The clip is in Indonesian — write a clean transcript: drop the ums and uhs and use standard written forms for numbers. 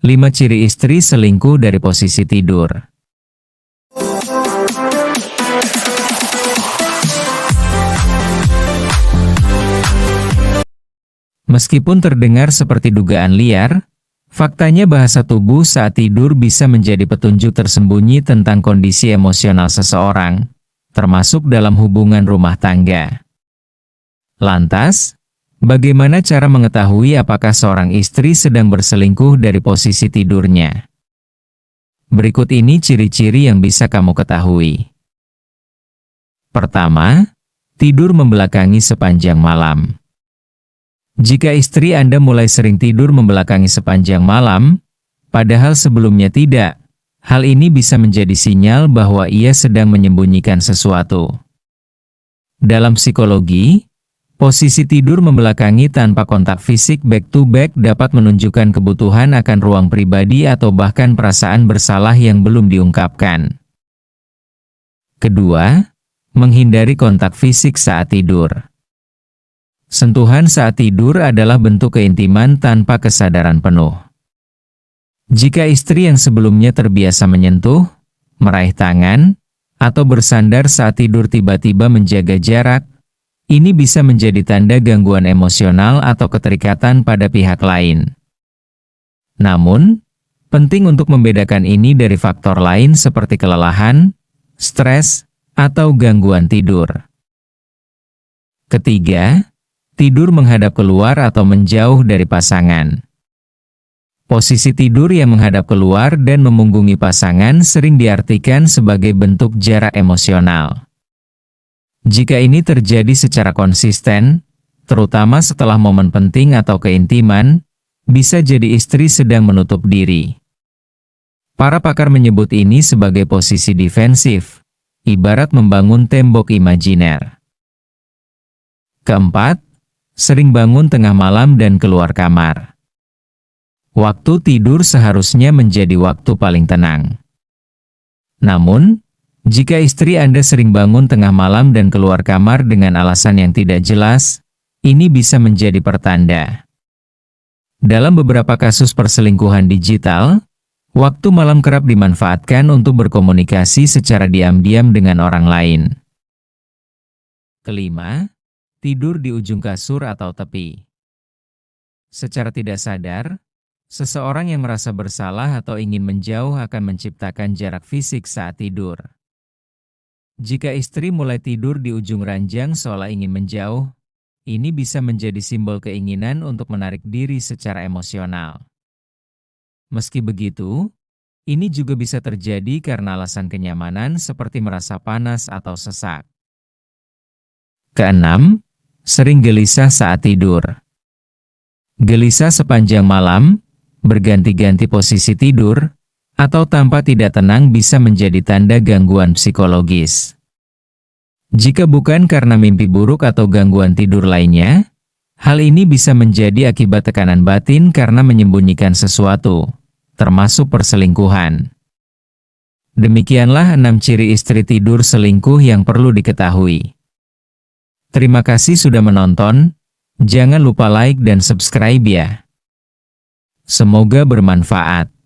5 ciri istri selingkuh dari posisi tidur. Meskipun terdengar seperti dugaan liar, faktanya bahasa tubuh saat tidur bisa menjadi petunjuk tersembunyi tentang kondisi emosional seseorang, termasuk dalam hubungan rumah tangga. Lantas, bagaimana cara mengetahui apakah seorang istri sedang berselingkuh dari posisi tidurnya? Berikut ini ciri-ciri yang bisa kamu ketahui. Pertama, tidur membelakangi sepanjang malam. Jika istri Anda mulai sering tidur membelakangi sepanjang malam, padahal sebelumnya tidak, hal ini bisa menjadi sinyal bahwa ia sedang menyembunyikan sesuatu. Dalam psikologi, posisi tidur membelakangi tanpa kontak fisik back-to-back dapat menunjukkan kebutuhan akan ruang pribadi atau bahkan perasaan bersalah yang belum diungkapkan. Kedua, menghindari kontak fisik saat tidur. Sentuhan saat tidur adalah bentuk keintiman tanpa kesadaran penuh. Jika istri yang sebelumnya terbiasa menyentuh, meraih tangan, atau bersandar saat tidur tiba-tiba menjaga jarak, ini bisa menjadi tanda gangguan emosional atau keterikatan pada pihak lain. Namun, penting untuk membedakan ini dari faktor lain seperti kelelahan, stres, atau gangguan tidur. Ketiga, tidur menghadap keluar atau menjauh dari pasangan. Posisi tidur yang menghadap keluar dan memunggungi pasangan sering diartikan sebagai bentuk jarak emosional. Jika ini terjadi secara konsisten, terutama setelah momen penting atau keintiman, bisa jadi istri sedang menutup diri. Para pakar menyebut ini sebagai posisi defensif, ibarat membangun tembok imajiner. Keempat, sering bangun tengah malam dan keluar kamar. Waktu tidur seharusnya menjadi waktu paling tenang. Namun, jika istri Anda sering bangun tengah malam dan keluar kamar dengan alasan yang tidak jelas, ini bisa menjadi pertanda. Dalam beberapa kasus perselingkuhan digital, waktu malam kerap dimanfaatkan untuk berkomunikasi secara diam-diam dengan orang lain. Kelima, tidur di ujung kasur atau tepi. Secara tidak sadar, seseorang yang merasa bersalah atau ingin menjauh akan menciptakan jarak fisik saat tidur. Jika istri mulai tidur di ujung ranjang seolah ingin menjauh, ini bisa menjadi simbol keinginan untuk menarik diri secara emosional. Meski begitu, ini juga bisa terjadi karena alasan kenyamanan seperti merasa panas atau sesak. Keenam, sering gelisah saat tidur. Gelisah sepanjang malam, berganti-ganti posisi tidur, atau tanpa tidak tenang bisa menjadi tanda gangguan psikologis. Jika bukan karena mimpi buruk atau gangguan tidur lainnya, hal ini bisa menjadi akibat tekanan batin karena menyembunyikan sesuatu, termasuk perselingkuhan. Demikianlah 6 ciri istri tidur selingkuh yang perlu diketahui. Terima kasih sudah menonton, jangan lupa like dan subscribe ya. Semoga bermanfaat.